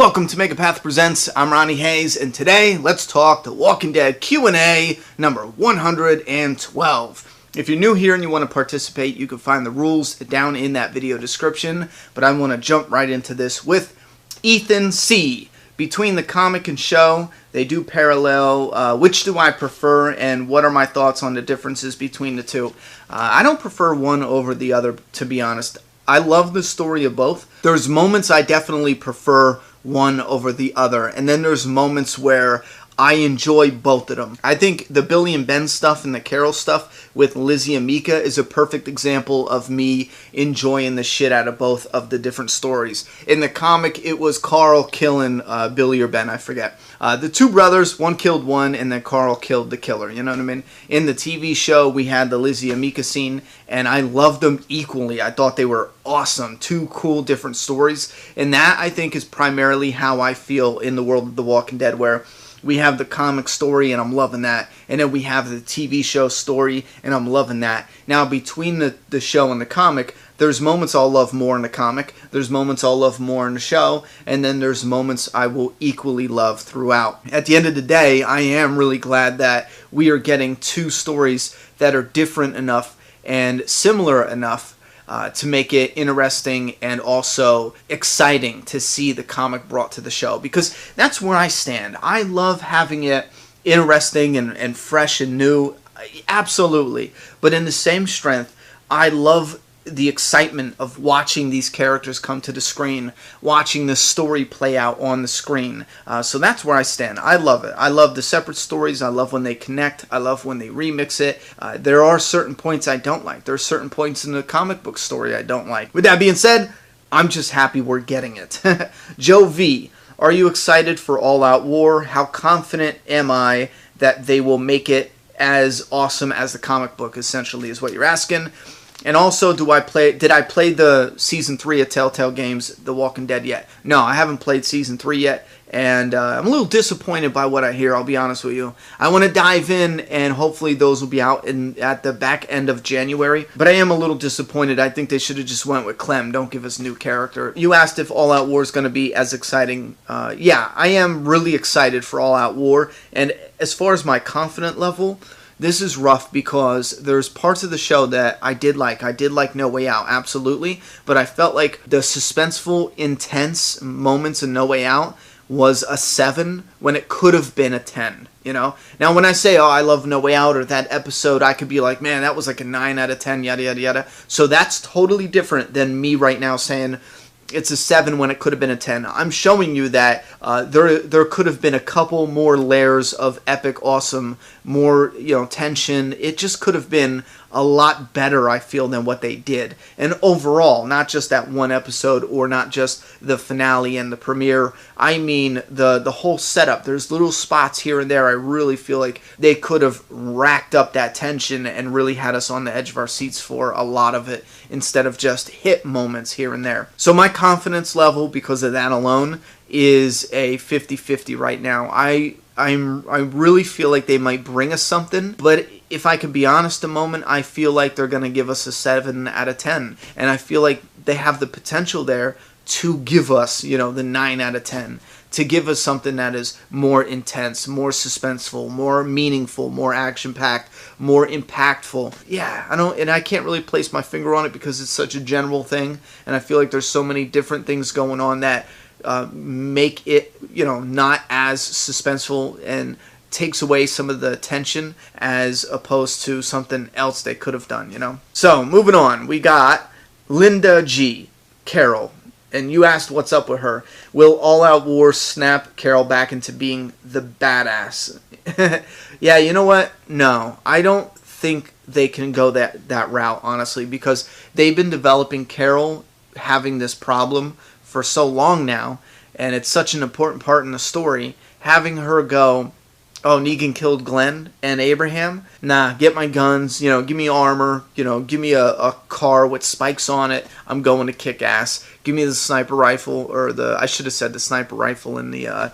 Welcome to Megapath Presents. I'm Ronnie Hayes, and today let's talk The Walking Dead Q&A number 112. If you're new here and you want to participate, you can find the rules down in that video description, but I want to jump right into this with Ethan C. Between the comic and show, they do parallel. Which do I prefer, and what are my thoughts on the differences between the two? I don't prefer one over the other, to be honest. I love the story of both. There's moments I definitely prefer one over the other, and then there's moments where I enjoy both of them. I think the Billy and Ben stuff and the Carol stuff with Lizzie and Mika is a perfect example of me enjoying the shit out of both of the different stories. In the comic, it was Carl killing Billy or Ben, I forget. The two brothers, one killed one, and then Carl killed the killer, you know what I mean? In the TV show, we had the Lizzie and Mika scene, and I loved them equally. I thought they were awesome. Two cool different stories, and that, I think, is primarily how I feel in the world of The Walking Dead, where we have the comic story, and I'm loving that. And then we have the TV show story, and I'm loving that. Now, between the show and the comic, there's moments I'll love more in the comic, there's moments I'll love more in the show, and then there's moments I will equally love throughout. At the end of the day, I am really glad that we are getting two stories that are different enough and similar enough to make it interesting and also exciting to see the comic brought to the show, because that's where I stand. I love having it interesting and fresh and new, absolutely, but in the same strength, I love the excitement of watching these characters come to the screen, watching the story play out on the screen. So that's where I stand. I love it. I love the separate stories. I love when they connect. I love when they remix it. There are certain points I don't like. There are certain points in the comic book story I don't like. With that being said, I'm just happy we're getting it. Joe V, are you excited for All Out War? How confident am I that they will make it as awesome as the comic book, essentially, is what you're asking. And also, did I play the Season 3 of Telltale Games, The Walking Dead, yet? No, I haven't played Season 3 yet, and I'm a little disappointed by what I hear, I'll be honest with you. I want to dive in, and hopefully those will be out at the back end of January, but I am a little disappointed. I think they should have just went with Clem. Don't give us a new character. You asked if All Out War is going to be as exciting. Yeah, I am really excited for All Out War, and as far as my confidence level, this is rough because there's parts of the show that I did like. I did like No Way Out, absolutely. But I felt like the suspenseful, intense moments in No Way Out was a 7 when it could have been a 10, you know? Now, when I say, oh, I love No Way Out or that episode, I could be like, man, that was like a 9 out of 10, yada, yada, yada. So that's totally different than me right now saying it's a 7 when it could have been a 10. I'm showing you that there could have been a couple more layers of epic awesome, more, you know, tension. It just could have been a lot better, I feel, than what they did. And overall, not just that one episode or not just the finale and the premiere, I mean the whole setup. There's little spots here and there I really feel like they could have racked up that tension and really had us on the edge of our seats for a lot of it instead of just hit moments here and there. So my confidence level, because of that alone, is a 50-50 right now. I really feel like they might bring us something, but if I can be honest a moment, I feel like they're going to give us a 7 out of 10, and I feel like they have the potential there to give us, you know, the 9 out of 10, to give us something that is more intense, more suspenseful, more meaningful, more action-packed, more impactful. Yeah, I can't really place my finger on it because it's such a general thing, and I feel like there's so many different things going on that make it, you know, not as suspenseful and takes away some of the tension as opposed to something else they could have done, you know. So, moving on, we got Linda G. Carol. And you asked what's up with her. Will All Out War snap Carol back into being the badass? Yeah, you know what? No, I don't think they can go that route, honestly, because they've been developing Carol having this problem for so long now, and it's such an important part in the story. Having her go, oh, Negan killed Glenn and Abraham? Nah, get my guns, you know, give me armor, you know, give me a car with spikes on it. I'm going to kick ass. Give me the sniper rifle, or I should have said the sniper rifle in the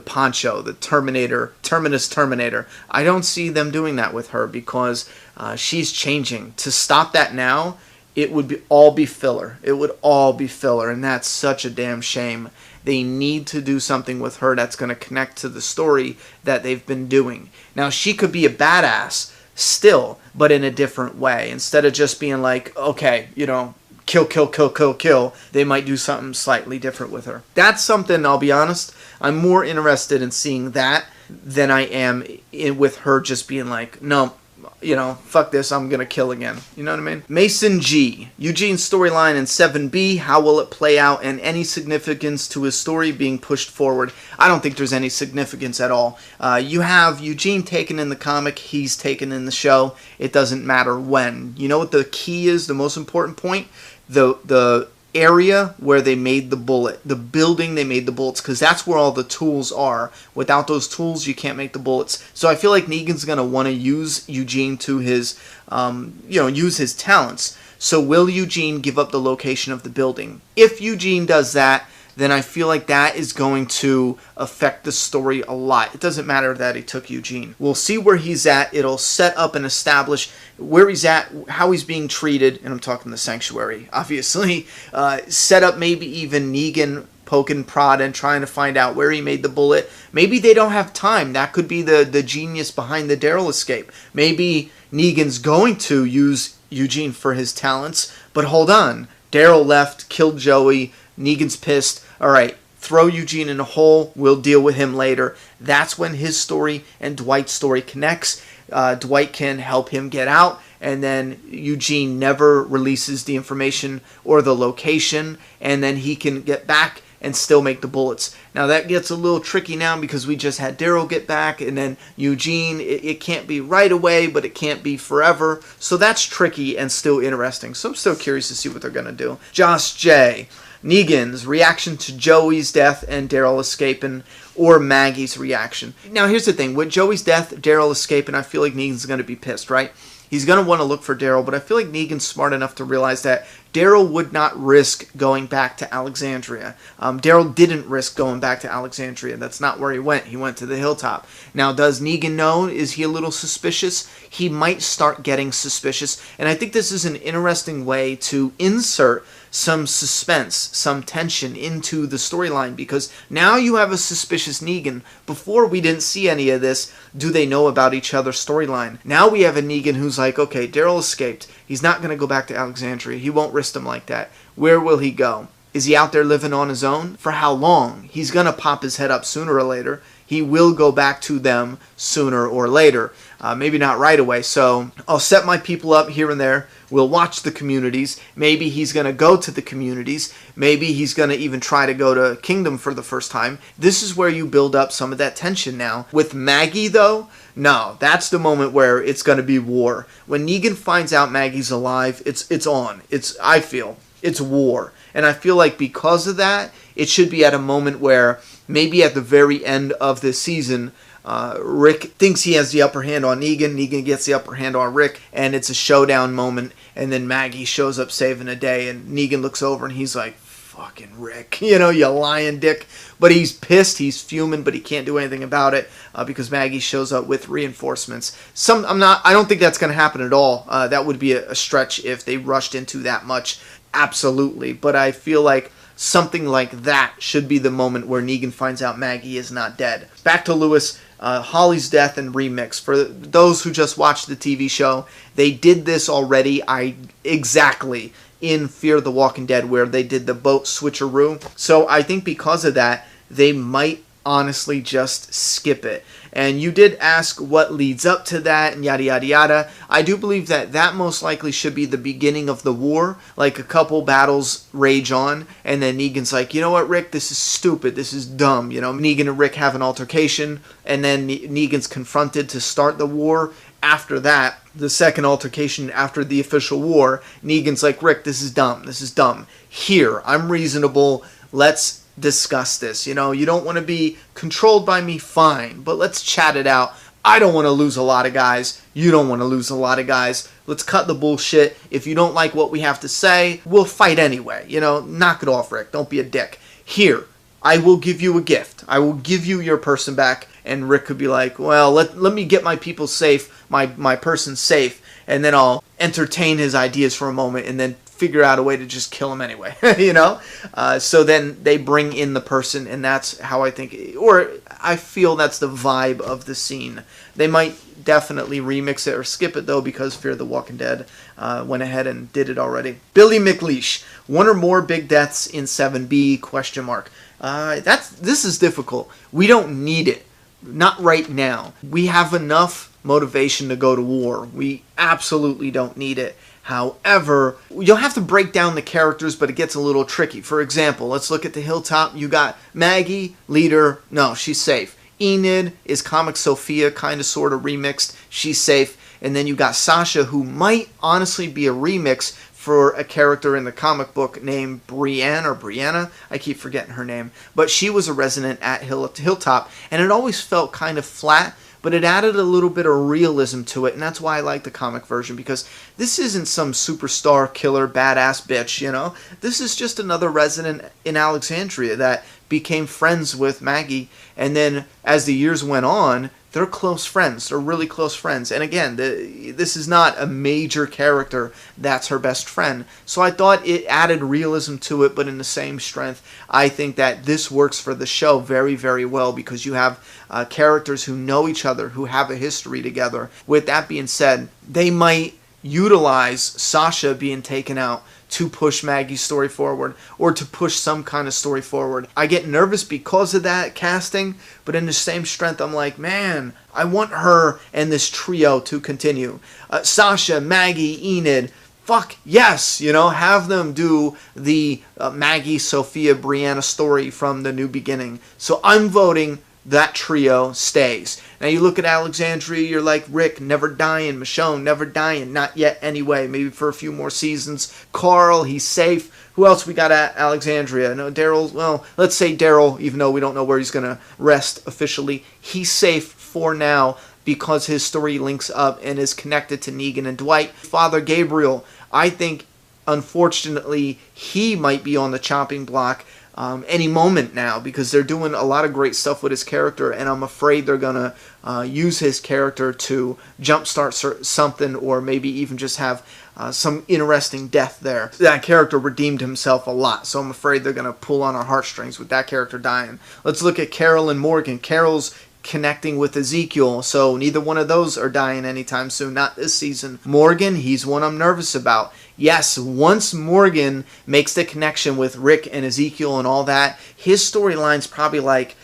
poncho, the Terminus Terminator. I don't see them doing that with her because she's changing. To stop that now, it would all be filler. It would all be filler, and that's such a damn shame. They need to do something with her that's going to connect to the story that they've been doing. Now, she could be a badass still, but in a different way. Instead of just being like, okay, you know, kill, kill, kill, kill, kill, they might do something slightly different with her. That's something, I'll be honest, I'm more interested in seeing that than I am with her just being like, no, you know, fuck this, I'm gonna kill again. You know what I mean? Mason G. Eugene's storyline in 7B, how will it play out, and any significance to his story being pushed forward? I don't think there's any significance at all. You have Eugene taken in the comic, he's taken in the show. It doesn't matter when. You know what the key is, the most important point? The area where they made the bullet, the building they made the bullets, because that's where all the tools are. Without those tools, you can't make the bullets. So I feel like Negan's going to want to use Eugene to his, use his talents. So will Eugene give up the location of the building? If Eugene does that, then I feel like that is going to affect the story a lot. It doesn't matter that he took Eugene. We'll see where he's at. It'll set up and establish where he's at, how he's being treated, and I'm talking the Sanctuary, obviously. Set up maybe even Negan poking prod and trying to find out where he made the bullet. Maybe they don't have time. That could be the genius behind the DARYL escape. Maybe Negan's going to use Eugene for his talents, but hold on. DARYL left, killed Joey, Negan's pissed. All right, throw Eugene in a hole. We'll deal with him later. That's when his story and Dwight's story connects. Dwight can help him get out, and then Eugene never releases the information or the location, and then he can get back and still make the bullets. Now that gets a little tricky now because we just had DARYL get back, and then Eugene, it can't be right away, but it can't be forever. So that's tricky and still interesting. So I'm still curious to see what they're going to do. Josh J. Negan's reaction to Joey's death and DARYL escaping, or Maggie's reaction. Now here's the thing, with Joey's death, DARYL escaping, I feel like Negan's going to be pissed, right? He's going to want to look for DARYL, but I feel like Negan's smart enough to realize that DARYL would not risk going back to Alexandria. DARYL didn't risk going back to Alexandria. That's not where he went. He went to the hilltop. Now, does Negan know? Is he a little suspicious? He might start getting suspicious, and I think this is an interesting way to insert some suspense, some tension into the storyline, because now you have a suspicious Negan. Before, we didn't see any of this. Do they know about each other's storyline? Now we have a Negan who's like, okay, DARYL escaped. He's not going to go back to Alexandria. He won't risk him like that. Where will he go? Is he out there living on his own? For how long? He's going to pop his head up sooner or later. He will go back to them sooner or later. Maybe not right away. So I'll set my people up here and there. We'll watch the communities. Maybe he's going to go to the communities. Maybe he's going to even try to go to Kingdom for the first time. This is where you build up some of that tension now. With Maggie, though, no, that's the moment where it's going to be war. When Negan finds out Maggie's alive, it's on. I feel it's war. And I feel like because of that, it should be at a moment where maybe at the very end of the season, Rick thinks he has the upper hand on Negan. Negan gets the upper hand on Rick, and it's a showdown moment. And then Maggie shows up saving the day, and Negan looks over and he's like, fucking Rick, you know, you lying dick. But he's pissed, he's fuming, but he can't do anything about it because Maggie shows up with reinforcements. I don't think that's going to happen at all. That would be a stretch if they rushed into that much. Absolutely. But I feel like something like that should be the moment where Negan finds out Maggie is not dead. Back to Lewis. Holly's death and remix. For those who just watched the TV show, they did this already exactly in Fear the Walking Dead, where they did the boat switcheroo. So I think because of that, they might honestly just skip it. And you did ask what leads up to that and yada yada yada. I do believe that most likely should be the beginning of the war. Like a couple battles rage on, and then Negan's like, you know what, Rick, this is stupid, this is dumb. You know, Negan and Rick have an altercation, and then Negan's confronted to start the war. After that, the second altercation after the official war, Negan's like, Rick, this is dumb, this is dumb. Here, I'm reasonable, let's discuss this. You know, you don't want to be controlled by me, fine, but let's chat it out. I don't want to lose a lot of guys. You don't want to lose a lot of guys. Let's cut the bullshit. If you don't like what we have to say, we'll fight anyway. You know, knock it off, Rick. Don't be a dick. Here, I will give you a gift. I will give you your person back. And Rick could be like, well, let me get my people safe, my person safe, and then I'll entertain his ideas for a moment and then figure out a way to just kill him anyway, you know? So then they bring in the person, and that's how I think, or I feel that's the vibe of the scene. They might definitely remix it or skip it, though, because Fear the Walking Dead went ahead and did it already. Billy McLeish, one or more big deaths in 7B, question mark. This is difficult. We don't need it. Not right now. We have enough motivation to go to war. We absolutely don't need it. However, you'll have to break down the characters, but it gets a little tricky. For example, let's look at the Hilltop. You got Maggie, leader. No, she's safe. Enid is Comic Sophia, kind of sort of remixed. She's safe. And then you got Sasha, who might honestly be a remix for a character in the comic book named Brienne or Brianna. I keep forgetting her name. But she was a resident at Hilltop, and it always felt kind of flat, but it added a little bit of realism to it, and that's why I like the comic version, because this isn't some superstar killer badass bitch, you know? This is just another resident in Alexandria that became friends with Maggie, and then as the years went on, they're close friends. They're really close friends. And again, this is not a major character that's her best friend. So I thought it added realism to it, but in the same strength, I think that this works for the show very, very well, because you have characters who know each other, who have a history together. With that being said, they might utilize Sasha being taken out to push Maggie's story forward, or to push some kind of story forward. I get nervous because of that casting, but in the same strength, I'm like, man, I want her and this trio to continue. Sasha, Maggie, Enid, fuck yes, you know, have them do the Maggie, Sophia, Brianna story from the new beginning. So I'm voting that trio stays. Now you look at Alexandria, you're like, Rick, never dying. Michonne, never dying. Not yet anyway. Maybe for a few more seasons. Carl, he's safe. Who else we got at Alexandria? No, Daryl, well, let's say Daryl, even though we don't know where he's going to rest officially. He's safe for now because his story links up and is connected to Negan and Dwight. Father Gabriel, I think, unfortunately, he might be on the chopping block any moment now, because they're doing a lot of great stuff with his character, and I'm afraid they're going to use his character to jumpstart something, or maybe even just have some interesting death there. That character redeemed himself a lot, so I'm afraid they're going to pull on our heartstrings with that character dying. Let's look at Carol and Morgan. Carol's connecting with Ezekiel, so neither one of those are dying anytime soon, not this season. Morgan, he's one I'm nervous about. Yes, once Morgan makes the connection with Rick and Ezekiel and all that, his storyline's probably like,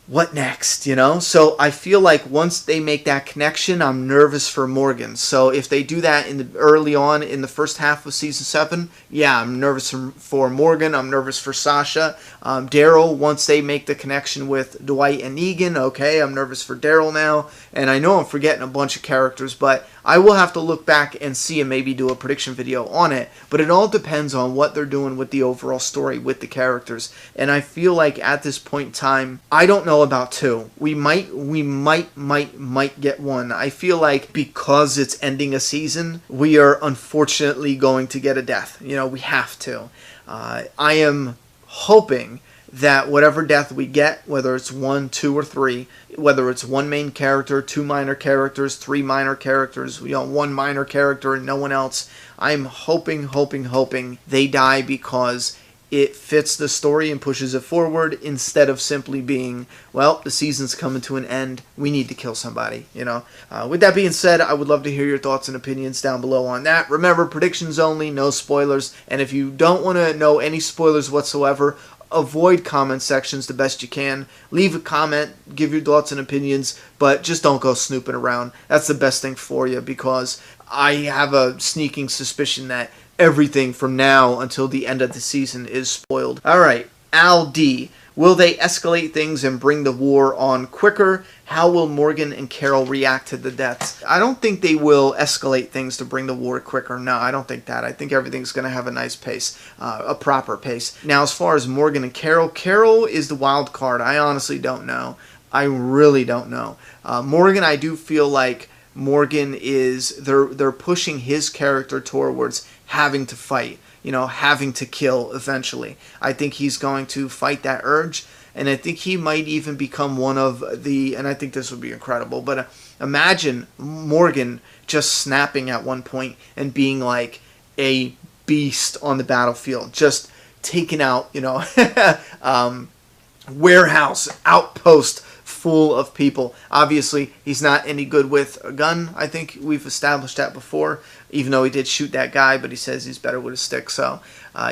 what next, you know? So I feel like once they make that connection, I'm nervous for Morgan. So if they do that early on in the first half of season 7, yeah, I'm nervous for Morgan. I'm nervous for Sasha. Daryl, once they make the connection with Dwight and Negan, okay, I'm nervous for Daryl now. And I know I'm forgetting a bunch of characters, but I will have to look back and see and maybe do a prediction video on it. But it all depends on what they're doing with the overall story, with the characters. And I feel like at this point in time, I don't know about 2. We might get 1. I feel like because it's ending a season, we are unfortunately going to get a death. You know, we have to. I am hoping that whatever death we get, whether it's 1, 2, or 3, whether it's 1 main character, 2 minor characters, 3 minor characters, you know, 1 minor character and no one else, I'm hoping they die because it fits the story and pushes it forward, instead of simply being, well, the season's coming to an end, we need to kill somebody, you know. With that being said, I would love to hear your thoughts and opinions down below on that. Remember, predictions only, no spoilers, and if you don't want to know any spoilers whatsoever, avoid comment sections the best you can. Leave a comment, give your thoughts and opinions, but just don't go snooping around. That's the best thing for you, because I have a sneaking suspicion that everything from now until the end of the season is spoiled. Alright, Al D. Will they escalate things and bring the war on quicker? How will Morgan and Carol react to the deaths? I don't think they will escalate things to bring the war quicker. No, I don't think that. I think everything's going to have a nice pace, a proper pace. Now, as far as Morgan and Carol, Carol is the wild card. I honestly don't know. I really don't know. Morgan, I do feel like Morgan is, they're pushing his character towards having to fight. You know, having to kill eventually. I think he's going to fight that urge, and I think he might even become one of the, and I think this would be incredible, but imagine Morgan just snapping at one point and being like a beast on the battlefield, just taking out, you know, warehouse, outpost full of people. Obviously, he's not any good with a gun. I think we've established that before, even though he did shoot that guy, but he says he's better with a stick. So,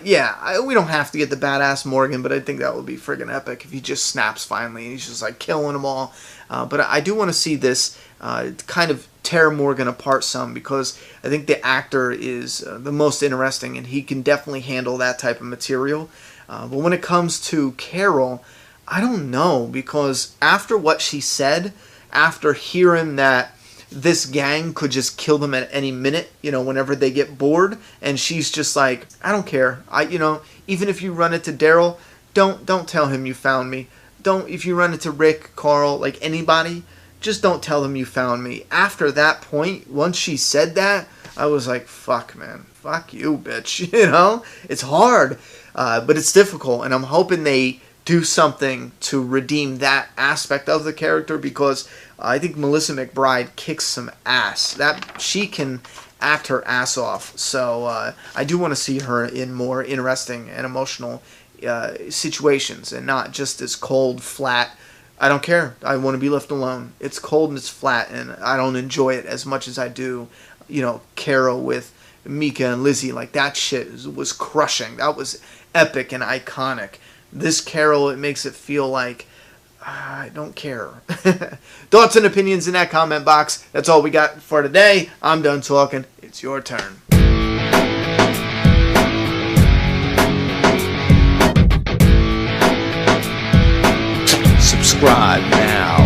yeah, we don't have to get the badass Morgan, but I think that would be friggin' epic if he just snaps finally and he's just like killing them all. But I do want to see this kind of tear Morgan apart some, because I think the actor is the most interesting, and he can definitely handle that type of material. But when it comes to Carol, I don't know, because after what she said, after hearing that this gang could just kill them at any minute, you know, whenever they get bored, and she's just like, I don't care. You know, even if you run into Daryl, don't tell him you found me. If you run into Rick, Carl, like anybody, just don't tell them you found me. After that point, once she said that, I was like, fuck, man. Fuck you, bitch. You know? It's hard, but it's difficult, and I'm hoping they do something to redeem that aspect of the character, because I think Melissa McBride kicks some ass. That she can act her ass off. So I do want to see her in more interesting and emotional situations, and not just this cold, flat, I don't care, I want to be left alone. It's cold and it's flat, and I don't enjoy it as much as I do, you know, Carol with Mika and Lizzie. Like, that shit was crushing. That was epic and iconic. This Carol, it makes it feel like I don't care. Thoughts and opinions in that comment box. That's all we got for today. I'm done talking. It's your turn. Subscribe now.